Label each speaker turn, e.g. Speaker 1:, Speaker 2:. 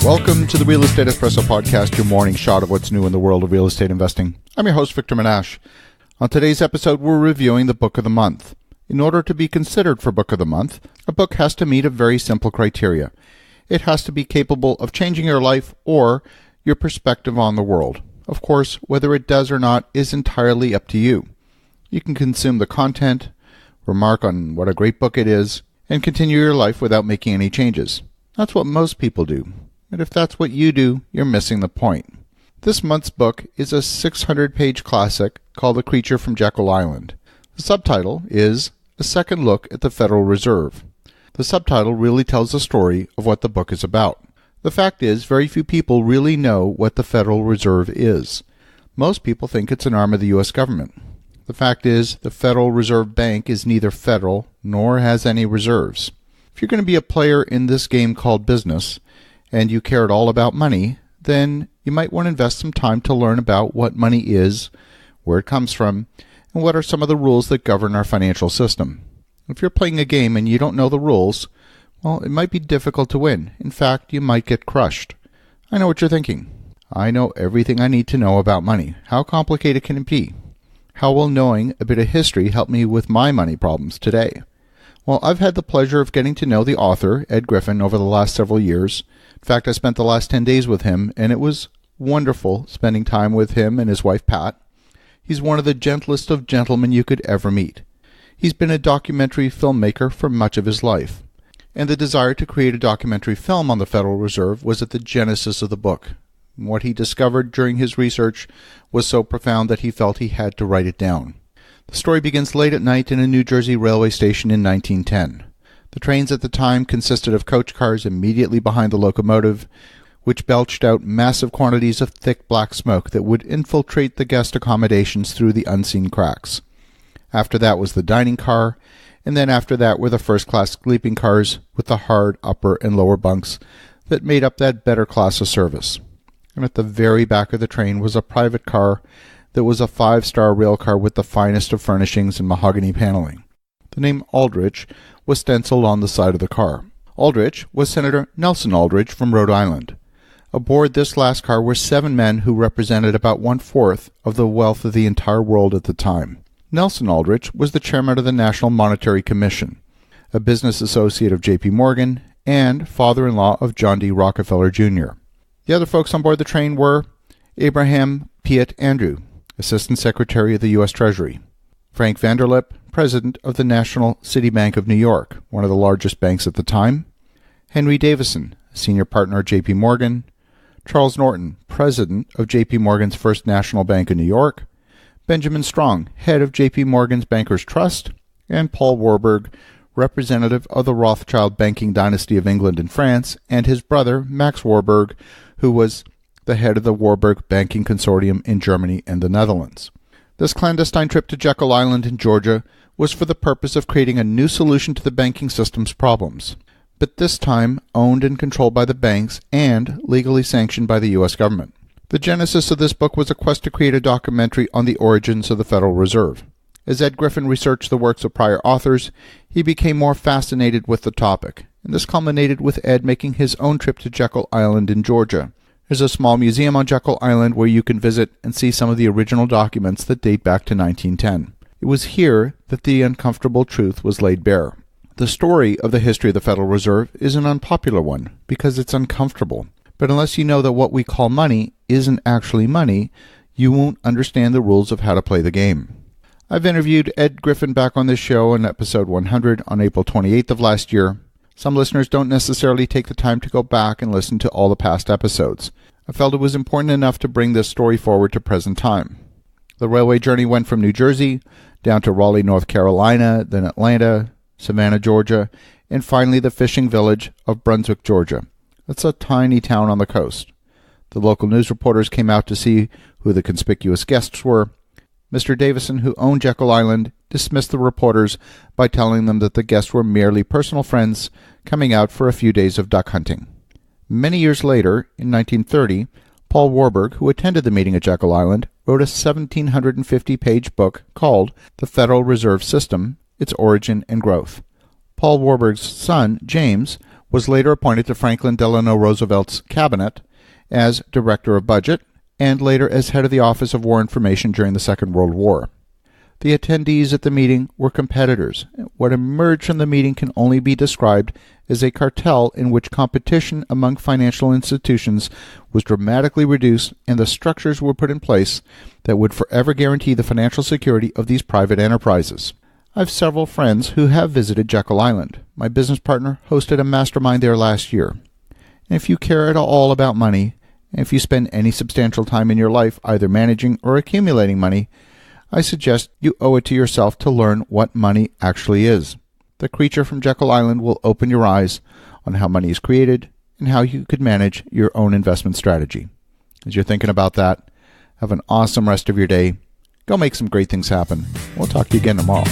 Speaker 1: Welcome to the Real Estate Espresso Podcast, your morning shot of what's new in the world of real estate investing. I'm your host, Victor Minash. On today's episode, we're reviewing the Book of the Month. In order to be considered for Book of the Month, a book has to meet a very simple criteria. It has to be capable of changing your life or your perspective on the world. Of course, whether it does or not is entirely up to you. You can consume the content, remark on what a great book it is, and continue your life without making any changes. That's what most people do. And if that's what you do, you're missing the point. This month's book is a 600-page classic called The Creature from Jekyll Island. The subtitle is A Second Look at the Federal Reserve. The subtitle really tells the story of what the book is about. The fact is, very few people really know what the Federal Reserve is. Most people think it's an arm of the U.S. government. The fact is, the Federal Reserve Bank is neither federal nor has any reserves. If you're going to be a player in this game called business, and you care at all about money, then you might want to invest some time to learn about what money is, where it comes from, and what are some of the rules that govern our financial system. If you're playing a game and you don't know the rules, well, it might be difficult to win. In fact, you might get crushed. I know what you're thinking. I know everything I need to know about money. How complicated can it be? How will knowing a bit of history help me with my money problems today? Well, I've had the pleasure of getting to know the author, Ed Griffin, over the last several years. In fact, I spent the last 10 days with him, and it was wonderful spending time with him and his wife, Pat. He's one of the gentlest of gentlemen you could ever meet. He's been a documentary filmmaker for much of his life, and the desire to create a documentary film on the Federal Reserve was at the genesis of the book. What he discovered during his research was so profound that he felt he had to write it down. The story begins late at night in a New Jersey railway station in 1910. The trains at the time consisted of coach cars immediately behind the locomotive, which belched out massive quantities of thick black smoke that would infiltrate the guest accommodations through the unseen cracks. After that was the dining car, and then after that were the first-class sleeping cars with the hard upper and lower bunks that made up that better class of service. And at the very back of the train was a private car that was a 5-star rail car with the finest of furnishings and mahogany paneling. The name Aldrich was stenciled on the side of the car. Aldrich was Senator Nelson Aldrich from Rhode Island. Aboard this last car were 7 men who represented about 1/4 of the wealth of the entire world at the time. Nelson Aldrich was the chairman of the National Monetary Commission, a business associate of J.P. Morgan, and father-in-law of John D. Rockefeller, Jr. The other folks on board the train were Abraham Piatt Andrew, Assistant Secretary of the U.S. Treasury; Frank Vanderlip, President of the National City Bank of New York, one of the largest banks at the time; Henry Davison, Senior Partner at J.P. Morgan; Charles Norton, President of J.P. Morgan's First National Bank in New York; Benjamin Strong, Head of J.P. Morgan's Bankers Trust; and Paul Warburg, representative of the Rothschild banking dynasty of England and France, and his brother, Max Warburg, who was the head of the Warburg Banking Consortium in Germany and the Netherlands. This clandestine trip to Jekyll Island in Georgia was for the purpose of creating a new solution to the banking system's problems, but this time owned and controlled by the banks and legally sanctioned by the U.S. government. The genesis of this book was a quest to create a documentary on the origins of the Federal Reserve. As Ed Griffin researched the works of prior authors, he became more fascinated with the topic, and this culminated with Ed making his own trip to Jekyll Island in Georgia. There's a small museum on Jekyll Island where you can visit and see some of the original documents that date back to 1910. It was here that the uncomfortable truth was laid bare. The story of the history of the Federal Reserve is an unpopular one because it's uncomfortable. But unless you know that what we call money isn't actually money, you won't understand the rules of how to play the game. I've interviewed Ed Griffin back on this show in episode 100 on April 28th of last year. Some listeners don't necessarily take the time to go back and listen to all the past episodes. I felt it was important enough to bring this story forward to present time. The railway journey went from New Jersey down to Raleigh, North Carolina, then Atlanta, Savannah, Georgia, and finally the fishing village of Brunswick, Georgia. That's a tiny town on the coast. The local news reporters came out to see who the conspicuous guests were. Mr. Davison, who owned Jekyll Island, dismissed the reporters by telling them that the guests were merely personal friends coming out for a few days of duck hunting. Many years later, in 1930, Paul Warburg, who attended the meeting at Jekyll Island, wrote a 1,750-page book called The Federal Reserve System, Its Origin and Growth. Paul Warburg's son, James, was later appointed to Franklin Delano Roosevelt's cabinet as Director of Budget and later as head of the Office of War Information during the Second World War. The attendees at the meeting were competitors. What emerged from the meeting can only be described as a cartel in which competition among financial institutions was dramatically reduced and the structures were put in place that would forever guarantee the financial security of these private enterprises. I have several friends who have visited Jekyll Island. My business partner hosted a mastermind there last year. And if you care at all about money, and if you spend any substantial time in your life either managing or accumulating money, I suggest you owe it to yourself to learn what money actually is. The Creature from Jekyll Island will open your eyes on how money is created and how you could manage your own investment strategy. As you're thinking about that, have an awesome rest of your day. Go make some great things happen. We'll talk to you again tomorrow.